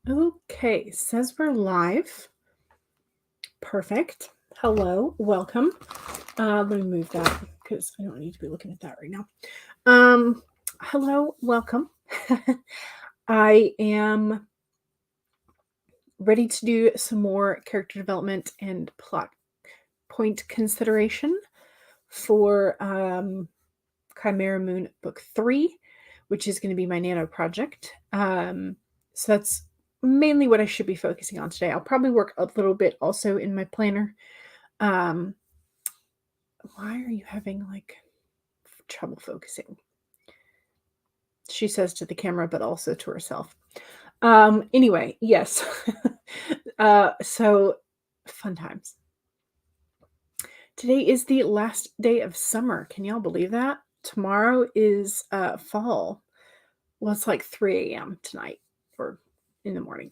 Okay, says we're live. Perfect. Hello, welcome. Let me move that because I don't need to be looking at that right now. Hello, welcome. I am ready to do some more character development and plot point consideration for Chimera Moon Book 3, which is going to be my nano project. So that's mainly what I should be focusing on today. I'll probably work a little bit also in my planner. Um, why are you having like trouble focusing? She says to the camera, but also to herself. Anyway, yes. So fun times. Today is the last day of summer. Can y'all believe that? Tomorrow is fall. Well, it's like 3 a.m. tonight or in the morning.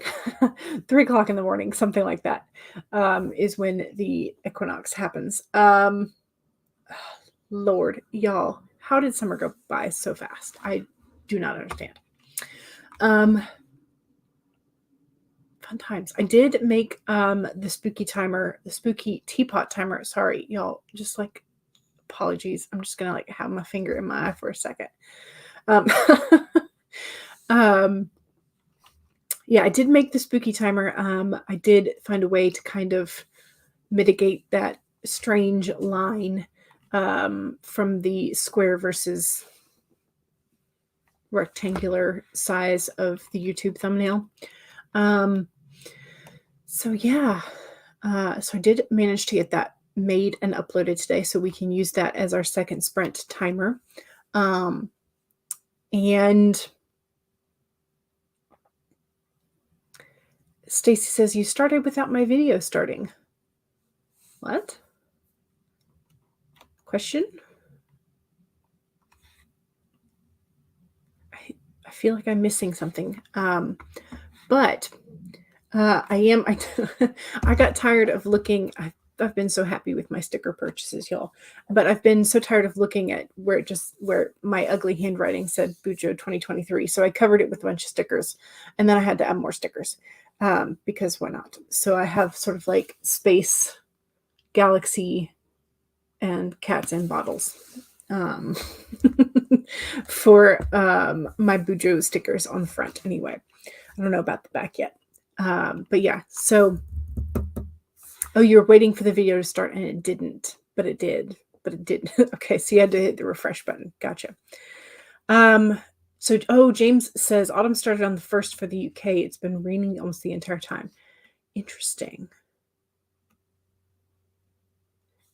3 o'clock in the morning, something like that, is when the equinox happens. Lord, y'all, how did summer go by so fast? I do not understand. Fun times. I did make the spooky teapot timer. Sorry, y'all. Just like apologies. I'm just gonna like have my finger in my eye for a second. Um, yeah, I did make the spooky timer. I did find a way to kind of mitigate that strange line from the square versus rectangular size of the YouTube thumbnail. So yeah, so I did manage to get that made and uploaded today, so we can use that as our second sprint timer. And Stacy says you started without my video starting. What? Question? I feel like I'm missing something. But I got tired of looking. I've been so happy with my sticker purchases, y'all. But I've been so tired of looking at where my ugly handwriting said Bujo 2023. So I covered it with a bunch of stickers, and then I had to add more stickers because why not? So I have sort of like space, galaxy, and cats in bottles for my Bujo stickers on the front. Anyway, I don't know about the back yet. But yeah, so, oh, you were waiting for the video to start and it didn't, but it did, but it didn't. Okay, so you had to hit the refresh button. Gotcha. So, James says autumn started on the 1st for the UK. It's been raining almost the entire time. Interesting.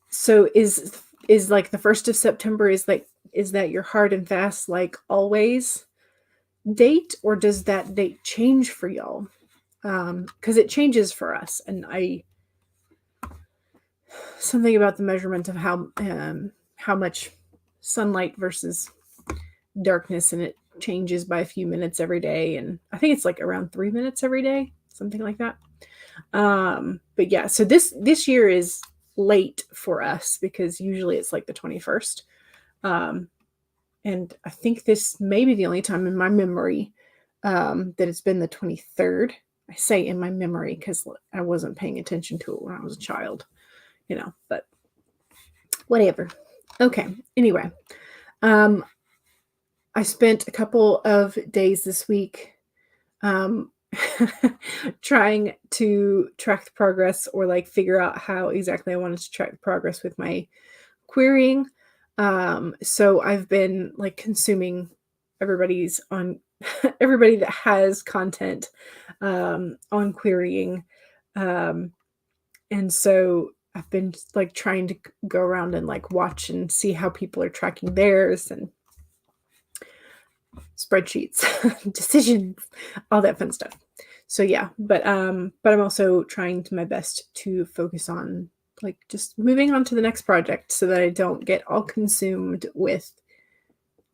So is like the 1st of September is that your hard and fast like always date, or does that date change for y'all? Because it changes for us, and something about the measurement of how much sunlight versus darkness, and it changes by a few minutes every day, and I think it's like around 3 minutes every day, something like that. But yeah, so this year is late for us because usually it's like the 21st. And I think this may be the only time in my memory that it's been the 23rd. I say in my memory because I wasn't paying attention to it when I was a child, but whatever. Okay, anyway. I spent a couple of days this week trying to track the progress, or like figure out how exactly I wanted to track the progress with my querying. So I've been like consuming everybody that has content on querying. And so I've been like trying to go around and like watch and see how people are tracking theirs, and spreadsheets, decisions, all that fun stuff. So yeah, but I'm also trying to my best to focus on like just moving on to the next project so that I don't get all consumed with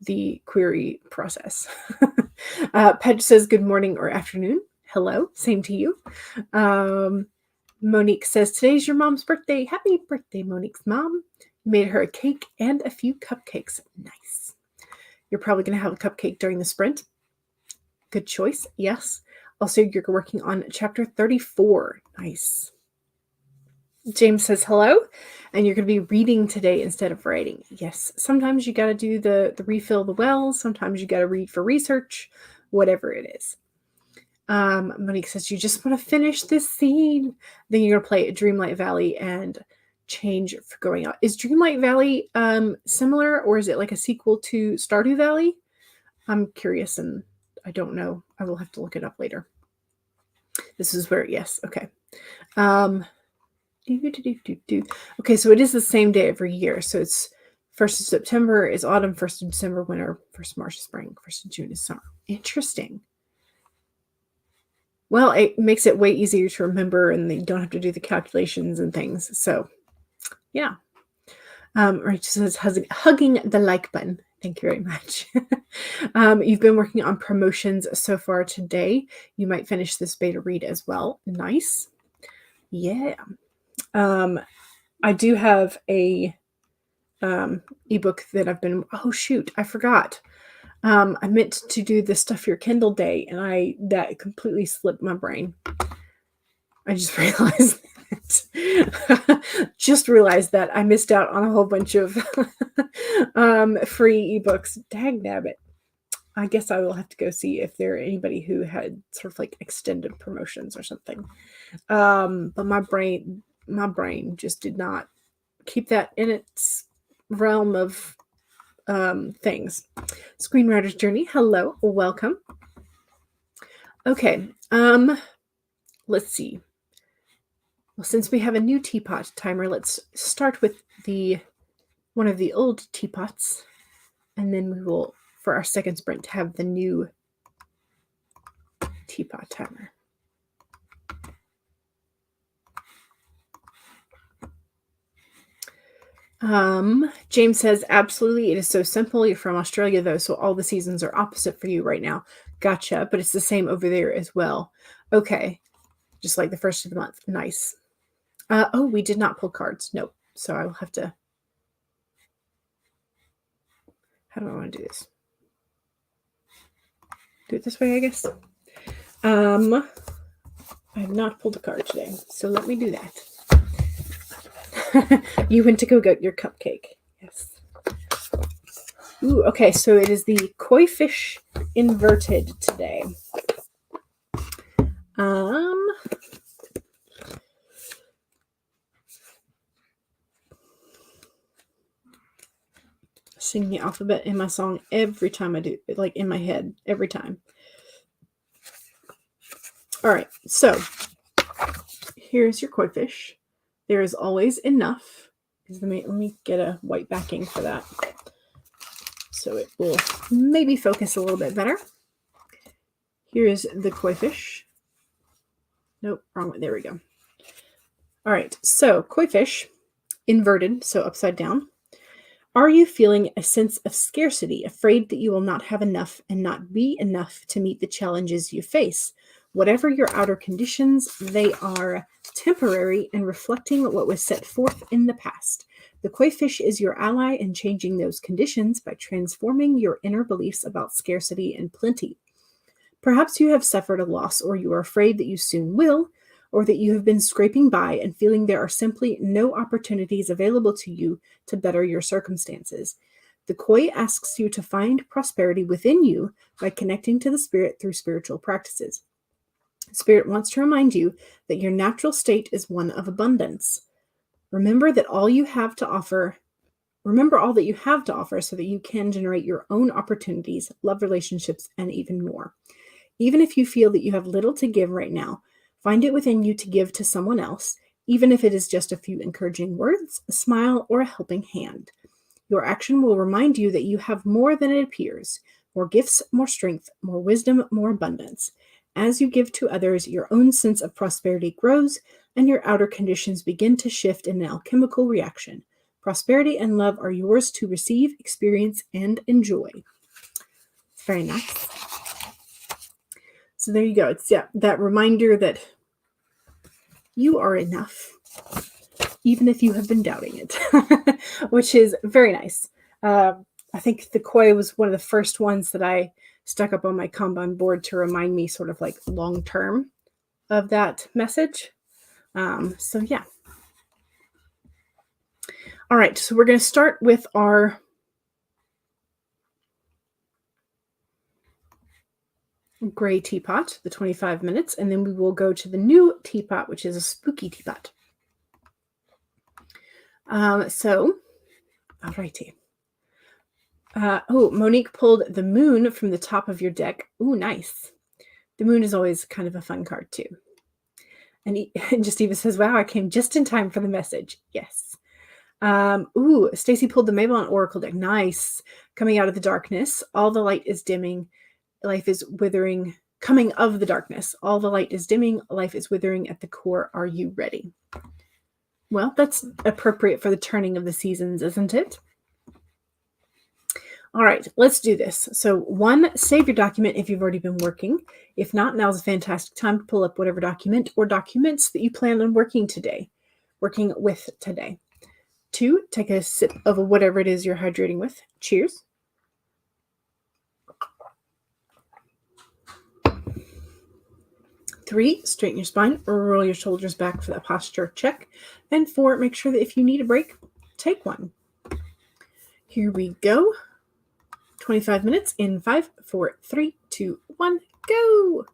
the query process. Pedge says good morning or afternoon. Hello, same to you. Monique says today's your mom's birthday. Happy birthday, Monique's mom. You made her a cake and a few cupcakes. Nice. You're probably going to have a cupcake during the sprint. Good choice. Yes. Also, you're working on chapter 34. Nice. James says hello, and you're going to be reading today instead of writing. Yes, sometimes you got to do the refill the wells. Sometimes you got to read for research, whatever it is. Monique says you just want to finish this scene. Then you're going to play Dreamlight Valley and change for going out. Is Dreamlight Valley similar, or is it like a sequel to Stardew Valley? I'm curious, and I don't know. I will have to look it up later. This is where, yes, okay. Okay, so it is the same day every year. So it's 1st of September is autumn, 1st of December winter, 1st of March is spring, 1st of June is summer. Interesting. Well, it makes it way easier to remember, and you don't have to do the calculations and things. So, yeah. Rachel says, hugging the like button. Thank you very much. You've been working on promotions so far today. You might finish this beta read as well. Nice. Yeah. I do have a ebook that I've been, oh shoot, I forgot. I meant to do the Stuff Your Kindle Day, and that completely slipped my brain. I just realized that. Just realized that I missed out on a whole bunch of free ebooks. Dagnabbit. I guess I will have to go see if there are anybody who had sort of like extended promotions or something. But my brain just did not keep that in its realm of things. Screenwriter's Journey. Hello, welcome. Okay. Let's see. Well, since we have a new teapot timer, let's start with one of the old teapots, and then we will, for our second sprint, have the new teapot timer. James says, absolutely, it is so simple. You're from Australia, though, so all the seasons are opposite for you right now. Gotcha, but it's the same over there as well. Okay, just like the first of the month. Nice. Oh, we did not pull cards. Nope. So I will have to... How do I want to do this? Do it this way, I guess. I have not pulled a card today, so let me do that. You went to go get your cupcake. Yes. Ooh, okay, so it is the koi fish inverted today. Sing the alphabet in my song every time I do it, like in my head, every time. All right, so here's your koi fish. There is always enough. Let me get a white backing for that, so it will maybe focus a little bit better. Here is the koi fish. Nope, wrong one. There we go. All right, so koi fish, inverted, so upside down. Are you feeling a sense of scarcity, afraid that you will not have enough and not be enough to meet the challenges you face? Whatever your outer conditions, they are temporary and reflecting what was set forth in the past. The koi fish is your ally in changing those conditions by transforming your inner beliefs about scarcity and plenty. Perhaps you have suffered a loss, or you are afraid that you soon will, or that you have been scraping by and feeling there are simply no opportunities available to you to better your circumstances. The koi asks you to find prosperity within you by connecting to the spirit through spiritual practices. Spirit wants to remind you that your natural state is one of abundance. Remember all that you have to offer so that you can generate your own opportunities, love relationships, and even more. Even if you feel that you have little to give right now, find it within you to give to someone else, even if it is just a few encouraging words, a smile, or a helping hand. Your action will remind you that you have more than it appears, more gifts, more strength, more wisdom, more abundance. As you give to others, your own sense of prosperity grows, and your outer conditions begin to shift in an alchemical reaction. Prosperity and love are yours to receive, experience, and enjoy. It's very nice. So there you go. It's that reminder that you are enough, even if you have been doubting it, which is very nice. I think the koi was one of the first ones that I stuck up on my Kanban board to remind me sort of like long term of that message. So yeah. All right, so we're going to start with our gray teapot, the 25 minutes, and then we will go to the new teapot, which is a spooky teapot. So, all righty. Monique pulled the moon from the top of your deck. Ooh, nice. The moon is always kind of a fun card too. And just Eva says, wow, I came just in time for the message. Yes. Stacy pulled the Maybelline Oracle deck. Nice. Coming out of the darkness. All the light is dimming. Life is withering. Coming of the darkness. All the light is dimming. Life is withering at the core. Are you ready? Well, that's appropriate for the turning of the seasons, isn't it? All right, let's do this. So 1, save your document if you've already been working. If not, now's a fantastic time to pull up whatever document or documents that you plan on working with today. 2, take a sip of whatever it is you're hydrating with. Cheers. 3, straighten your spine or roll your shoulders back for that posture check. And 4, make sure that if you need a break, take one. Here we go. 25 minutes in 5, 4, 3, 2, 1, go.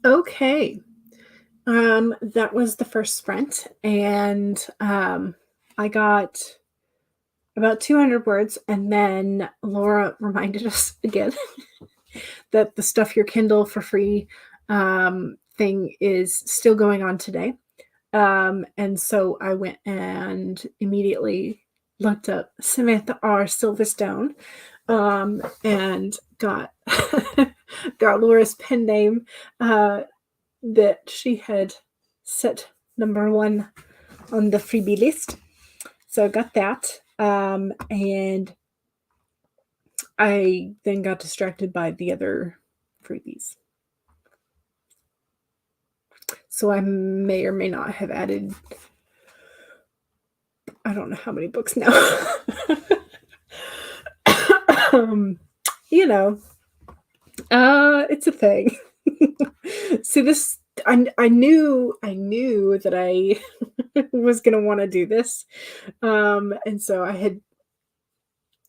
Okay. That was the first sprint, and I got about 200 words, and then Laura reminded us again that the Stuff Your Kindle for free thing is still going on today. And so I went and immediately looked up Samantha R. Silverstone, and got got Laura's pen name that she had set number one on the freebie list. So I got that. And I then got distracted by the other freebies. So I may or may not have added, I don't know how many books now. You know, it's a thing. See, this, I knew that I was gonna want to do this, and so I had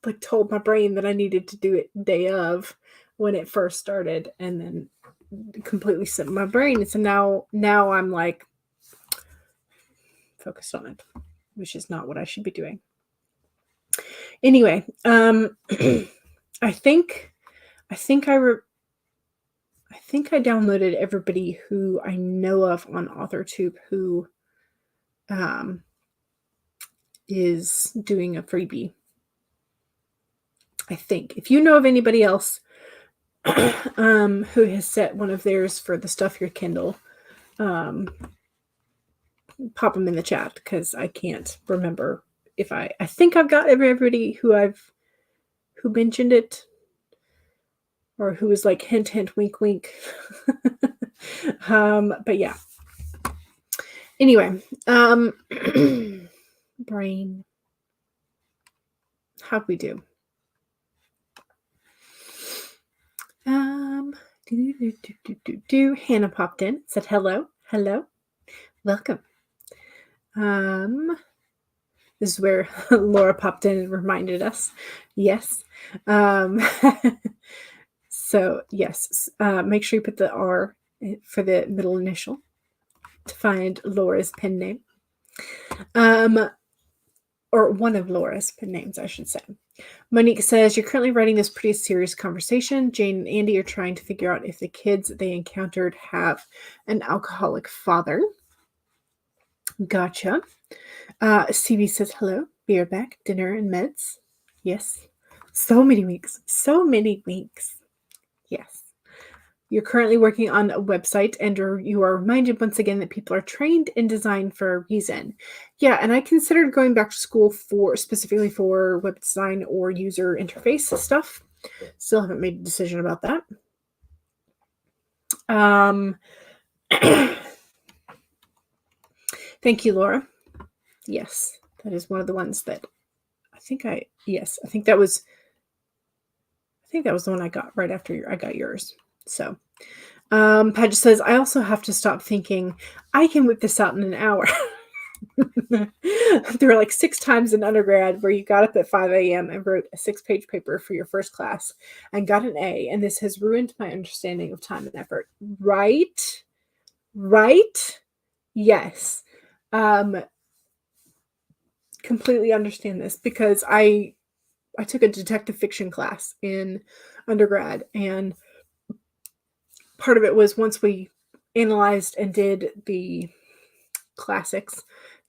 like told my brain that I needed to do it day of when it first started, and then completely slipped my brain. And so now I'm like focused on it, which is not what I should be doing. Anyway, I think I downloaded everybody who I know of on AuthorTube who is doing a freebie. I think if you know of anybody else who has set one of theirs for the Stuff Your Kindle, pop them in the chat, because I can't remember if I think I've got everybody who mentioned it, or who was like hint hint wink wink. But yeah. Anyway, brain. How'd we do? Hannah popped in, said hello, welcome. This is where Laura popped in and reminded us. Yes. So yes, make sure you put the R for the middle initial to find Laura's pen name. Or one of Laura's pen names, I should say. Monique says, you're currently writing this pretty serious conversation. Jane and Andy are trying to figure out if the kids they encountered have an alcoholic father. Gotcha. CB says, hello, beer back, dinner and meds. Yes. So many weeks. Yes. You're currently working on a website, and you are reminded once again that people are trained in design for a reason. Yeah, and I considered going back to school specifically for web design or user interface stuff. Still haven't made a decision about that. Thank you, Laura. Yes, that is one of the ones that I think that was the one I got right after I got yours. So, Padge says, I also have to stop thinking I can whip this out in an hour. There were like 6 times in undergrad where you got up at 5 a.m. and wrote a 6-page paper for your first class and got an A, and this has ruined my understanding of time and effort. Right? Yes. Completely understand this, because I took a detective fiction class in undergrad, and part of it was once we analyzed and did the classics,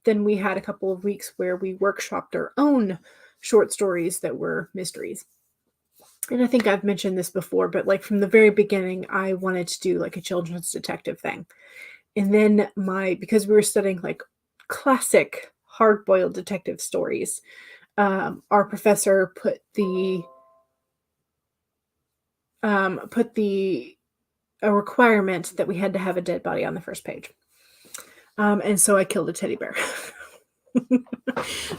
then we had a couple of weeks where we workshopped our own short stories that were mysteries. And I think I've mentioned this before, but like from the very beginning, I wanted to do like a children's detective thing. And then because we were studying like classic hard-boiled detective stories, our professor put a requirement that we had to have a dead body on the first page. And so I killed a teddy bear.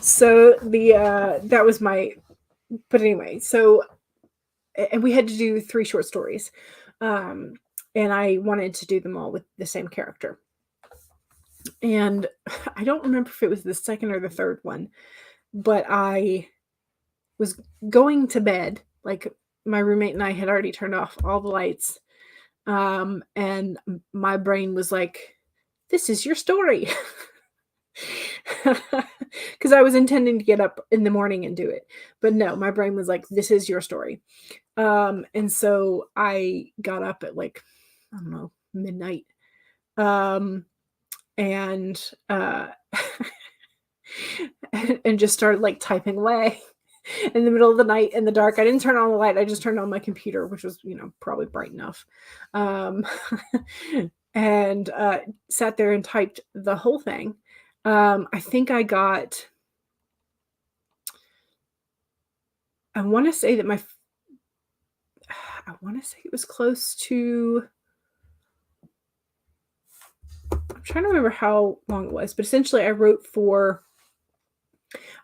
So that was but anyway, so, and we had to do 3 short stories. And I wanted to do them all with the same character. And I don't remember if it was the second or the third one, but I was going to bed, like my roommate and I had already turned off all the lights. And my brain was like, this is your story. Because I was intending to get up in the morning and do it. But no, my brain was like, this is your story. And so I got up at like, I don't know, midnight. Um, and and just started like typing away in the middle of the night in the dark. I didn't turn on the light. I just turned on my computer, which was, probably bright enough. Um, and sat there and typed the whole thing. I think I want to say that I want to say it was close to, I'm trying to remember how long it was, but essentially I wrote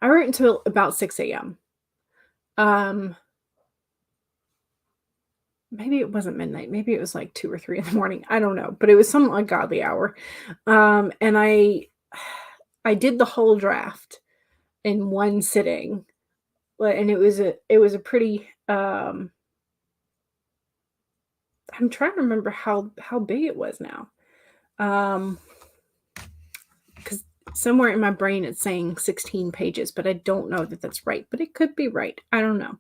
until about 6 a.m. Maybe it wasn't midnight. Maybe it was like 2 or 3 in the morning. I don't know, but it was some ungodly hour. And I did the whole draft in one sitting. And it was a pretty, I'm trying to remember how big it was now. Because somewhere in my brain it's saying 16 pages, but I don't know that that's right, but it could be right. I don't know.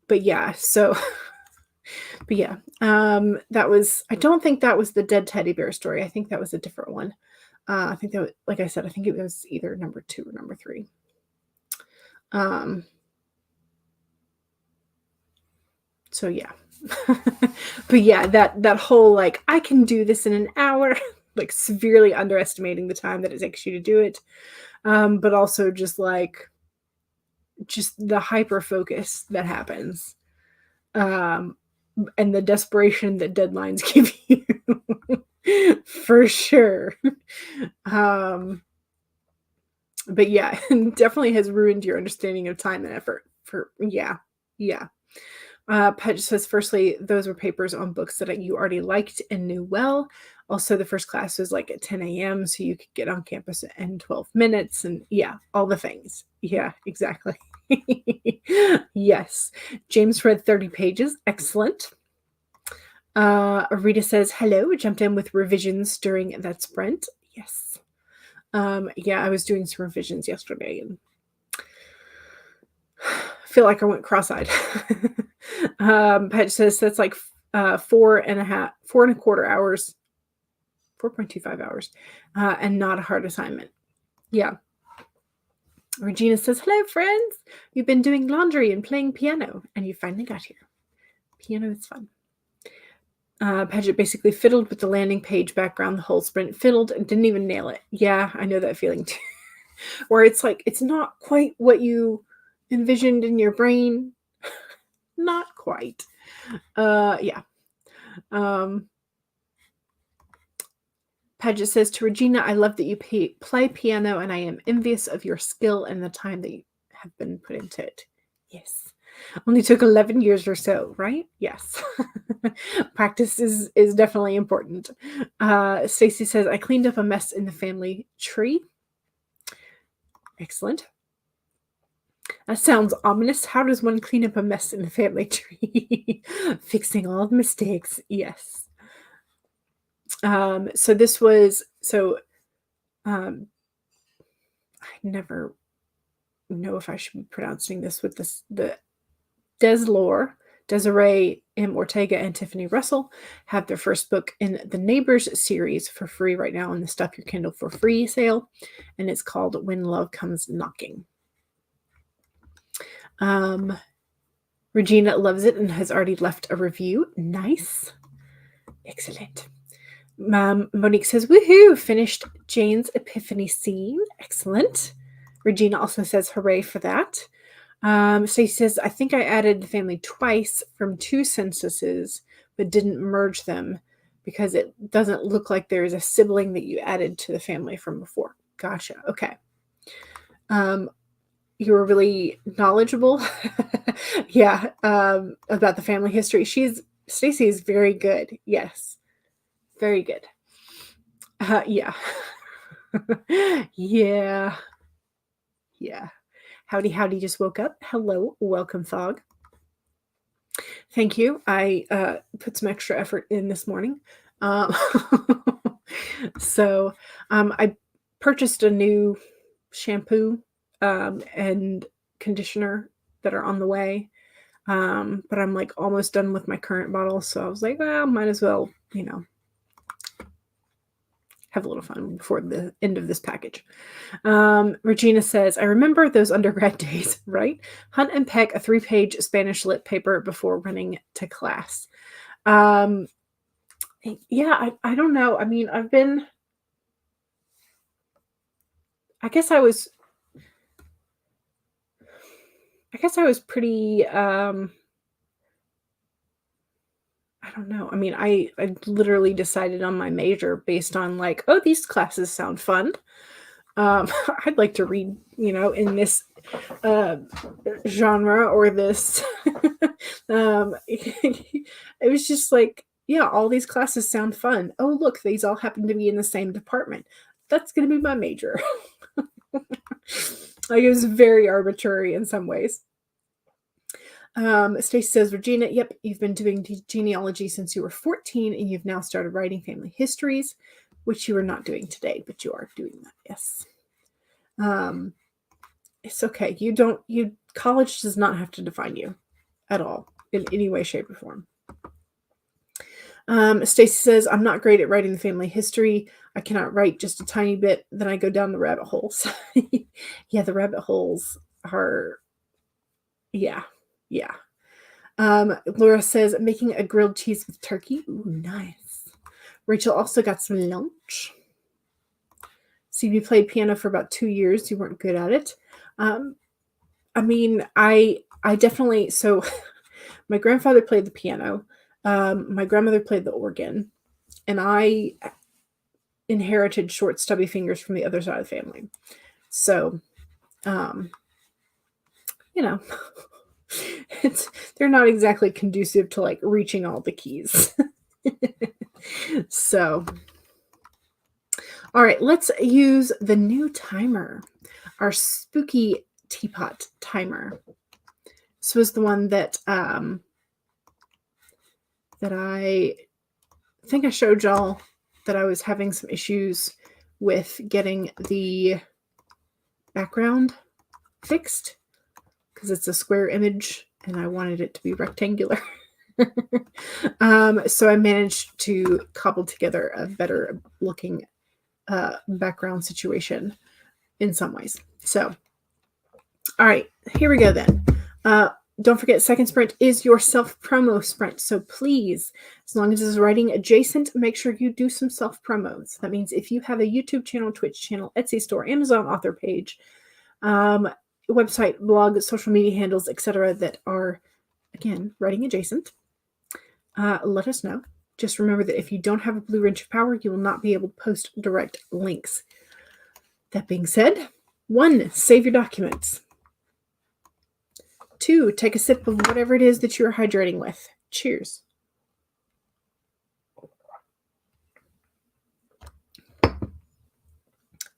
But yeah, so but yeah, I don't think that was the dead teddy bear story. I think that was a different one. I think that was, like I said, I think it was either number 2 or number 3. So yeah. But yeah, that whole like, I can do this in an hour, like severely underestimating the time that it takes you to do it. But also just the hyper focus that happens. And the desperation that deadlines give you. For sure. But yeah, definitely has ruined your understanding of time and effort. Yeah. Pet says, firstly, those were papers on books that you already liked and knew well. Also, the first class was like at 10 a.m., so you could get on campus in 12 minutes. And yeah, all the things. Yeah, exactly. Yes. James read 30 pages. Excellent. Rita says, hello, jumped in with revisions during that sprint. Yes. Yeah, I was doing some revisions yesterday and feel like I went cross-eyed. Pat says that's like 4.25 hours, 4.25 hours, and not a hard assignment. Yeah. Regina says, hello, friends. You've been doing laundry and playing piano, and you finally got here. Piano is fun. Paget basically fiddled with the landing page background the whole sprint, fiddled and didn't even nail it. Yeah, I know that feeling too. Where it's like, it's not quite what you envisioned in your brain. Not quite. Yeah. Paget says to Regina, I love that you play piano and I am envious of your skill and the time that you have been put into it. Yes. Only took 11 years or so, right? Yes. Practice is definitely important. Stacy says, I cleaned up a mess in the family tree. Excellent. That sounds ominous. How does one clean up a mess in the family tree? Fixing all the mistakes. Yes. So this was, I never know if I should be pronouncing this with the Desiree M. Ortega and Tiffany Russell have their first book in the Neighbors series for free right now on the Stuff Your Kindle for Free sale, and it's called When Love Comes Knocking. Regina loves it and has already left a review. Nice. Excellent. Monique says, woohoo, finished Jane's epiphany scene. Excellent. Regina also says, hooray for that. Stacey says, I think I added the family twice from 2 censuses, but didn't merge them because it doesn't look like there is a sibling that you added to the family from before. Gotcha. Okay. You were really knowledgeable. Yeah. About the family history. Stacey is very good. Yes. Very good. Yeah. Yeah. Yeah. Howdy, just woke up. Hello, welcome, Thog. Thank you. I put some extra effort in this morning. Um, so I purchased a new shampoo and conditioner that are on the way. But I'm like almost done with my current bottle. So I was like, well, might as well, have a little fun before the end of this package. Regina says, I remember those undergrad days, right? Hunt and peck a 3-page Spanish lit paper before running to class. Um, yeah, I don't know. I mean, I guess I was, I guess I was pretty, I don't know. I mean, I literally decided on my major based on like, oh, these classes sound fun. I'd like to read, in this uh, genre or this. It was just like, yeah, all these classes sound fun. Oh, look, these all happen to be in the same department. That's going to be my major. Like it was very arbitrary in some ways. Stacey says, Regina, yep, you've been doing genealogy since you were 14 and you've now started writing family histories, which you are not doing today, but you are doing that. Yes. It's okay. College does not have to define you at all in any way, shape, or form. Stacy says, I'm not great at writing the family history. I cannot write just a tiny bit. Then I go down the rabbit holes. Yeah, the rabbit holes are, yeah, yeah. Laura says, making a grilled cheese with turkey. Ooh, nice. Rachel also got some lunch. CB played piano for about 2 years. You weren't good at it. I mean, I definitely, so my grandfather played the piano. My grandmother played the organ, and I inherited short, stubby fingers from the other side of the family. So, um, you know, they're not exactly conducive to like reaching all the keys. So, all right, let's use the new timer, our spooky teapot timer. This was the one that that I think I showed y'all that I was having some issues with getting the background fixed because it's a square image and I wanted it to be rectangular. So I managed to cobble together a better looking background situation in some ways. So, all right, here we go then. Don't forget, second sprint is your self-promo sprint. So please, as long as it's writing adjacent, make sure you do some self-promos. That means if you have a YouTube channel, Twitch channel, Etsy store, Amazon author page, website, blog, social media handles, etc., that are, again, writing adjacent, let us know. Just remember that if you don't have a blue wrench of power, you will not be able to post direct links. That being said, 1, save your documents. 2, take a sip of whatever it is that you're hydrating with. Cheers.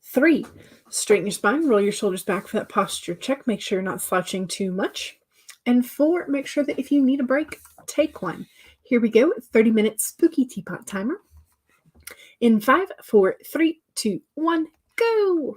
3, straighten your spine, roll your shoulders back for that posture check. Make sure you're not slouching too much. And 4, make sure that if you need a break, take one. Here we go, 30-minute spooky teapot timer. In 5, 4, 3, 2, 1, go!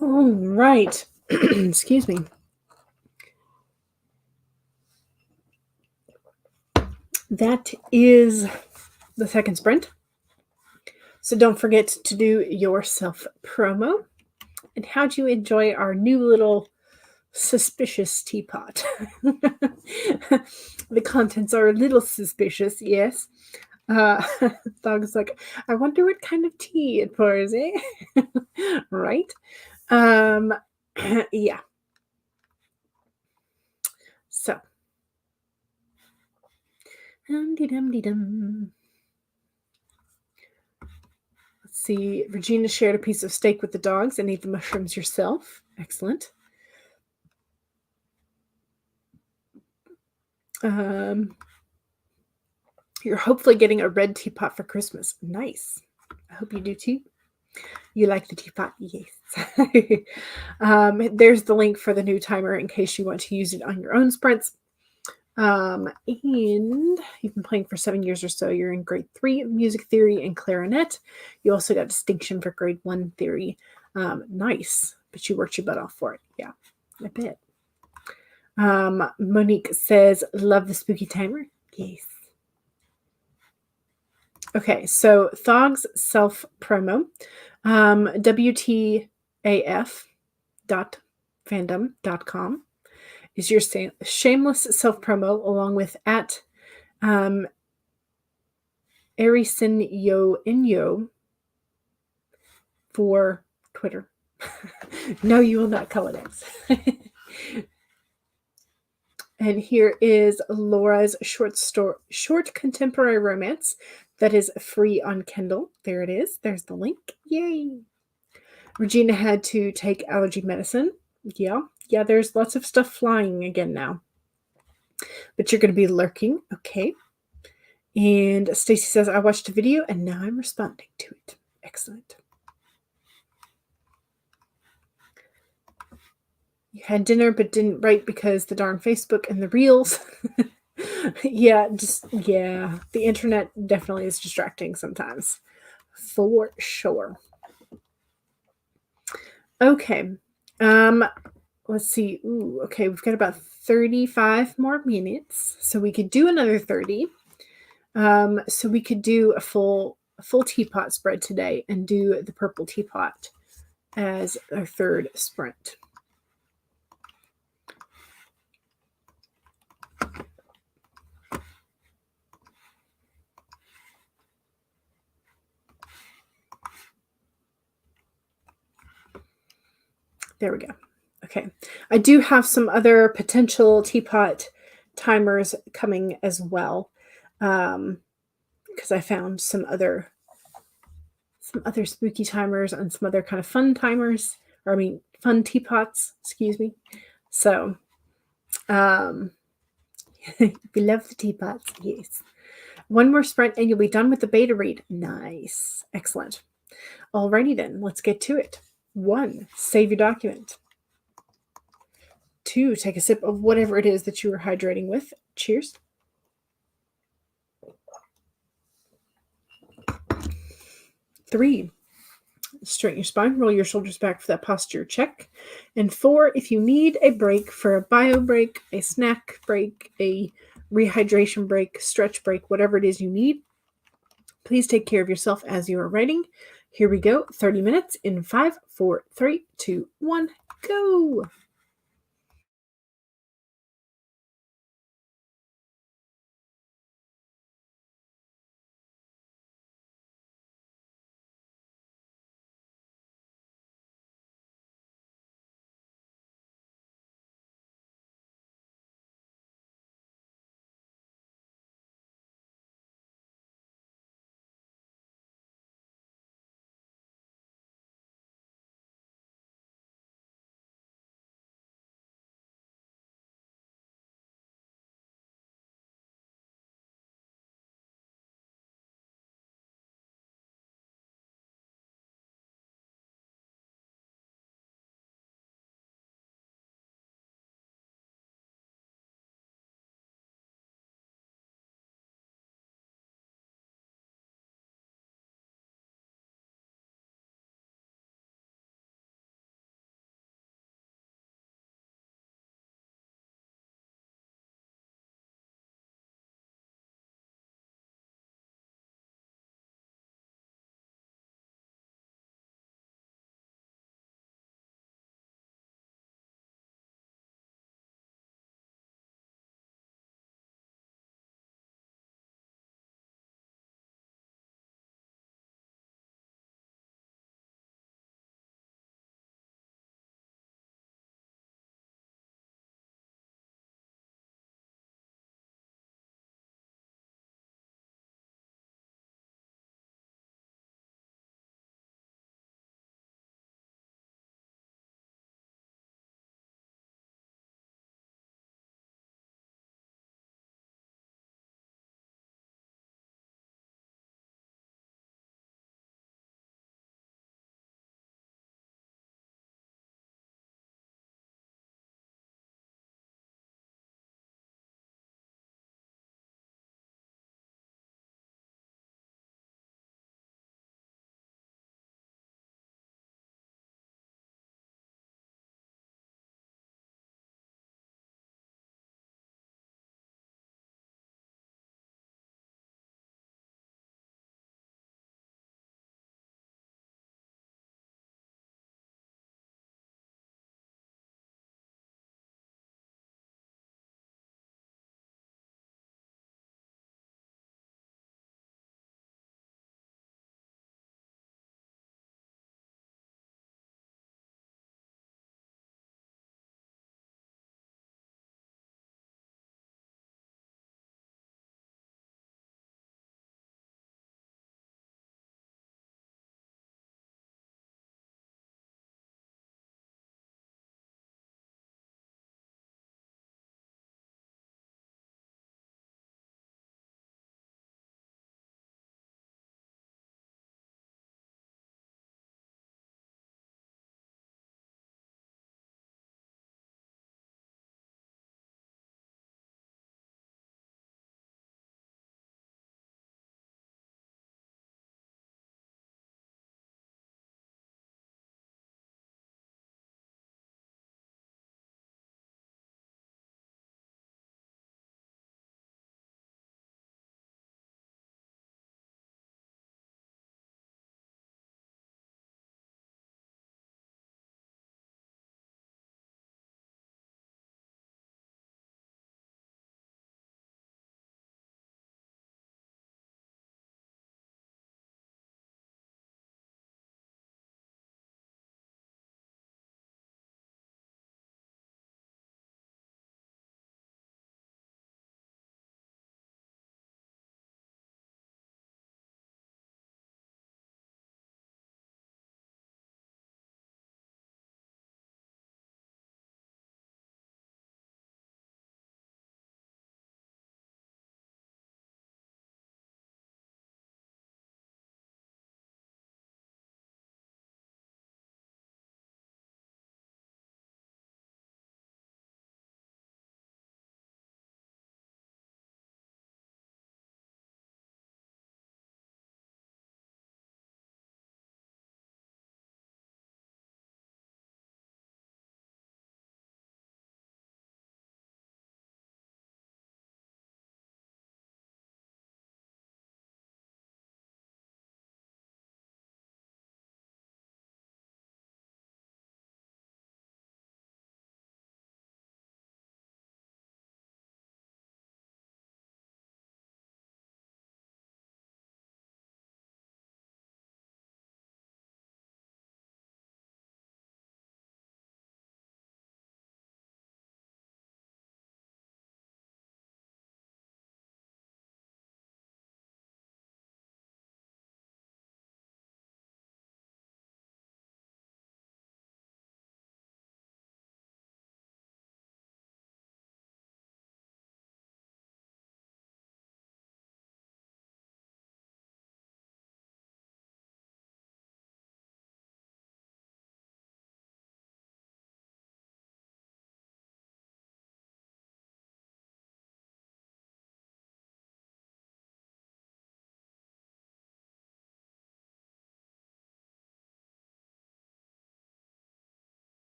All right. Excuse me. That is the second sprint. So don't forget to do your self promo. And how'd you enjoy our new little suspicious teapot? The contents are a little suspicious, yes. Uh, Dog's like, I wonder what kind of tea it pours, eh? Right? Um, yeah. So, dum. Let's see. Regina shared a piece of steak with the dogs and ate the mushrooms yourself. Excellent. You're hopefully getting a red teapot for Christmas. Nice. I hope you do too. You like the teapot? Yes. There's the link for the new timer in case you want to use it on your own sprints. And you've been playing for 7 years or so. You're in grade 3 music theory and clarinet. You also got distinction for grade 1 theory. Nice. But you worked your butt off for it. Yeah, I bet. Monique says, love the spooky timer. Yes. Okay, so Thog's self promo, WTAF.fandom.com is your shameless self promo, along with at Arison Yo Inyo for Twitter. No, you will not call it X. And here is Laura's short contemporary romance that is free on Kindle. There it is. There's the link. Yay. Regina had to take allergy medicine. Yeah, there's lots of stuff flying again now. But you're going to be lurking. Okay. And Stacy says, I watched a video and now I'm responding to it. Excellent. You had dinner but didn't write because the darn Facebook and the reels. The internet definitely is distracting sometimes. For sure. Okay. Let's see. Ooh, okay, we've got about 35 more minutes. So we could do another 30. So we could do a full teapot spread today and do the purple teapot as our third sprint. There we go. Okay. I do have some other potential teapot timers coming as well. Because I found some other spooky timers and some other kind of fun timers, fun teapots, excuse me. So, we love the teapots, yes. One more sprint and you'll be done with the beta read. Nice. Excellent. Alrighty then, let's get to it. 1, save your document. 2, take a sip of whatever it is that you are hydrating with. Cheers. 3, straighten your spine, roll your shoulders back for that posture check. And 4, if you need a break for a bio break, a snack break, a rehydration break, stretch break, whatever it is you need, please take care of yourself as you are writing. Here we go. 30 minutes in 5, 4, 3, 2, 1, go.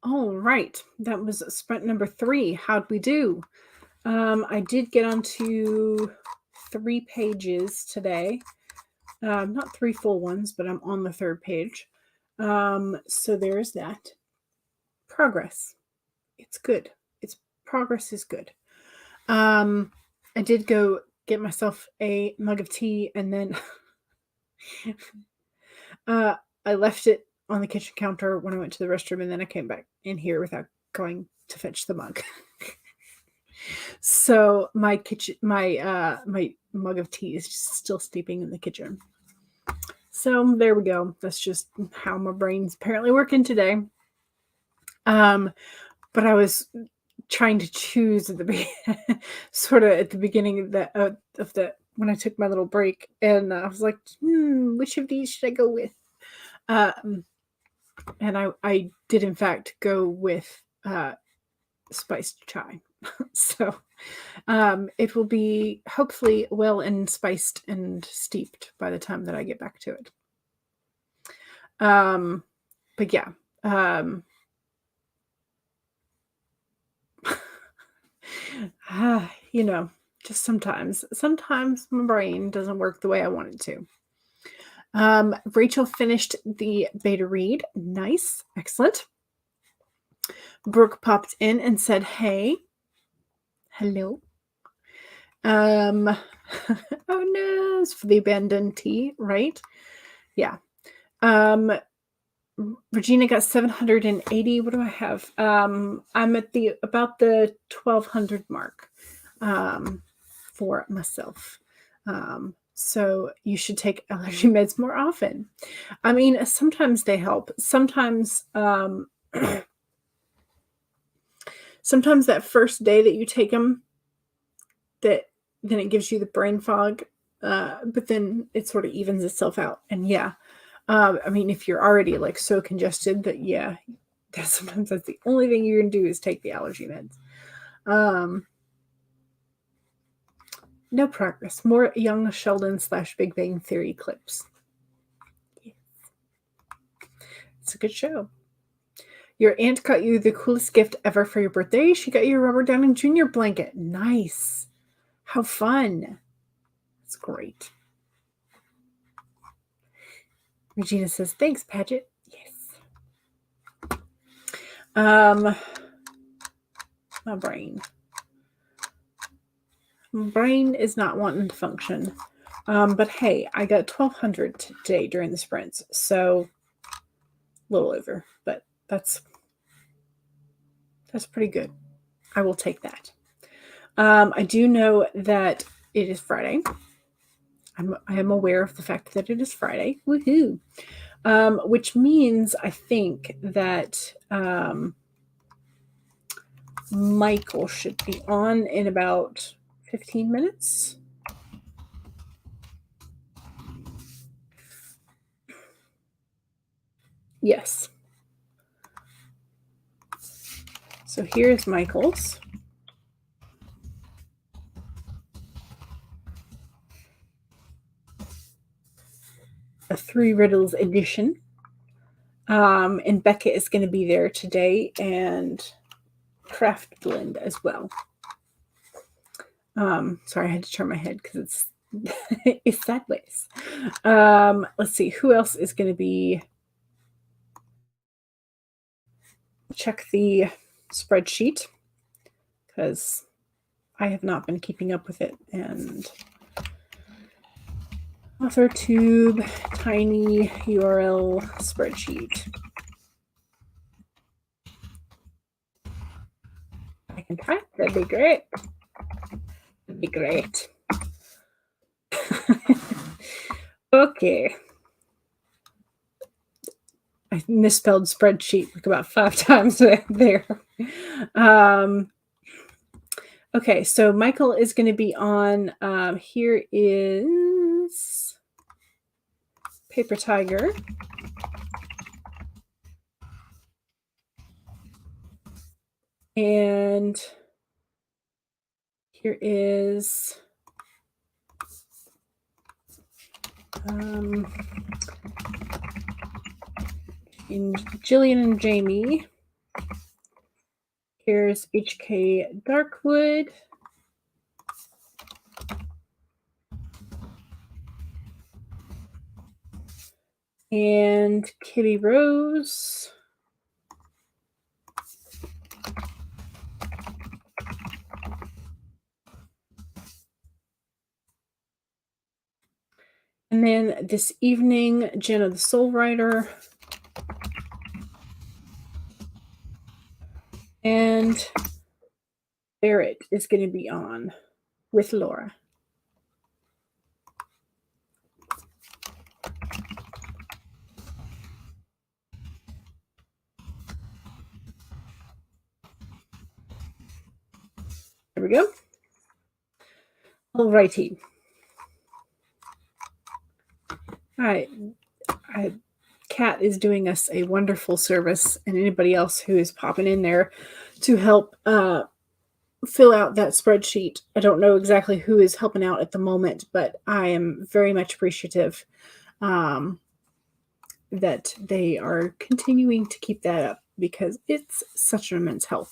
All right. That was sprint number 3. How'd we do? I did get onto 3 pages today. Not 3 full ones, but I'm on the 3rd page. So there's that. Progress. It's good. Progress is good. I did go get myself a mug of tea, and then I left it on the kitchen counter when I went to the restroom, and then I came back in here without going to fetch the mug. So my mug of tea is still steeping in the kitchen. So there we go. That's just how my brain's apparently working today. But I was trying to choose at the sort of at the beginning of the when I took my little break, and I was like, which of these should I go with? And I did in fact go with spiced chai. So it will be hopefully well and spiced and steeped by the time that I get back to it. But yeah. Just sometimes my brain doesn't work the way I want it to. Rachel finished the beta read. Nice. Excellent. Brooke popped in and said, hey. Hello. Oh no, it's for the abandoned tea, right? Yeah. Regina got 780. What do I have? I'm at about the 1200 mark for myself. So you should take allergy meds more often. I mean, sometimes they help. Sometimes sometimes that first day that you take them, then it gives you the brain fog, but then it sort of evens itself out. And yeah, I mean, if you're already like so congested that sometimes that's the only thing you can do is take the allergy meds. No progress. More Young Sheldon / Big Bang Theory clips. Yes. It's a good show. Your aunt got you the coolest gift ever for your birthday. She got you a Robert Downey Jr. blanket. Nice. How fun. That's great. Regina says, thanks, Paget. Yes. My brain. My brain is not wanting to function. But hey, I got 1200 today during the sprints. So a little over, but that's pretty good. I will take that. I do know that it is Friday. I am aware of the fact that it is Friday. Woohoo! Which means I think that Michael should be on in about 15 minutes. Yes. So here's Michael's. A 3 riddles edition. And Becca is going to be there today, and Craft Blend as well. Sorry, I had to turn my head because it's sideways. Let's see, who else is going to be? Check the spreadsheet because I have not been keeping up with it. And author tube, tiny URL spreadsheet. I can type. That'd be great. That'd be great. Okay. I misspelled spreadsheet like about 5 times there. Okay, so Michael is going to be on. Here is Paper Tiger. And here is in Jillian and Jamie. Here's HK Darkwood. And Kitty Rose. And then this evening, Jenna the Soul Rider. And Barrett is going to be on with Laura. There we go. Alrighty. All right. Kat is doing us a wonderful service, and anybody else who is popping in there to help fill out that spreadsheet. I don't know exactly who is helping out at the moment, but I am very much appreciative that they are continuing to keep that up because it's such an immense help.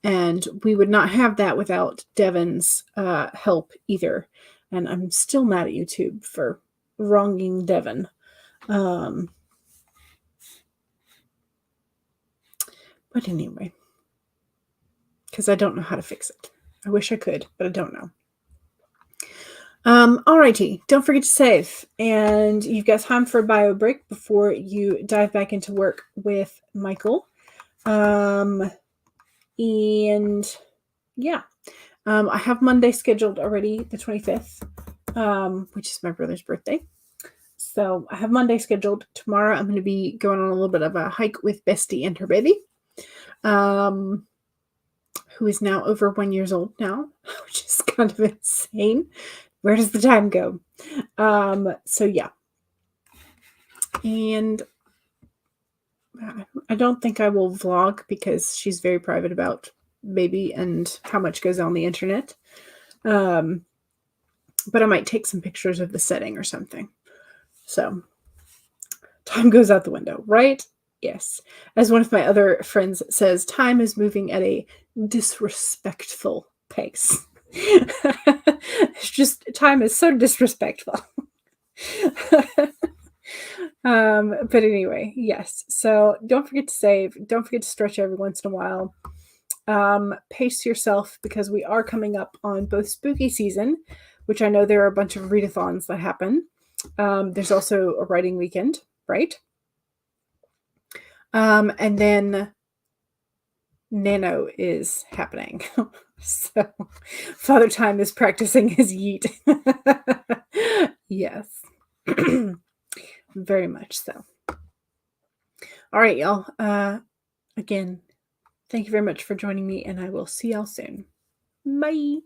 And we would not have that without Devin's help either. And I'm still mad at YouTube for wronging Devin. But anyway, because I don't know how to fix it. I wish I could, but I don't know. Alrighty, don't forget to save. And you've got time for a bio break before you dive back into work with Michael. And yeah, I have Monday scheduled already, the 25th, which is my brother's birthday. So I have Monday scheduled. Tomorrow I'm going to be going on a little bit of a hike with Bestie and her baby, who is now over 1 year old now, which is kind of insane. Where does the time go? So yeah. And I don't think I will vlog because she's very private about baby and how much goes on the internet. But I might take some pictures of the setting or something. So time goes out the window, right? Yes. As one of my other friends says, time is moving at a disrespectful pace. It's just, time is so disrespectful. But anyway, yes. So don't forget to save. Don't forget to stretch every once in a while. Pace yourself because we are coming up on both spooky season, which I know there are a bunch of readathons that happen. There's also a writing weekend, right? And then Nano is happening. So Father Time is practicing his yeet. Yes. Very much so. All right, y'all. Again, thank you very much for joining me, and I will see y'all soon. Bye.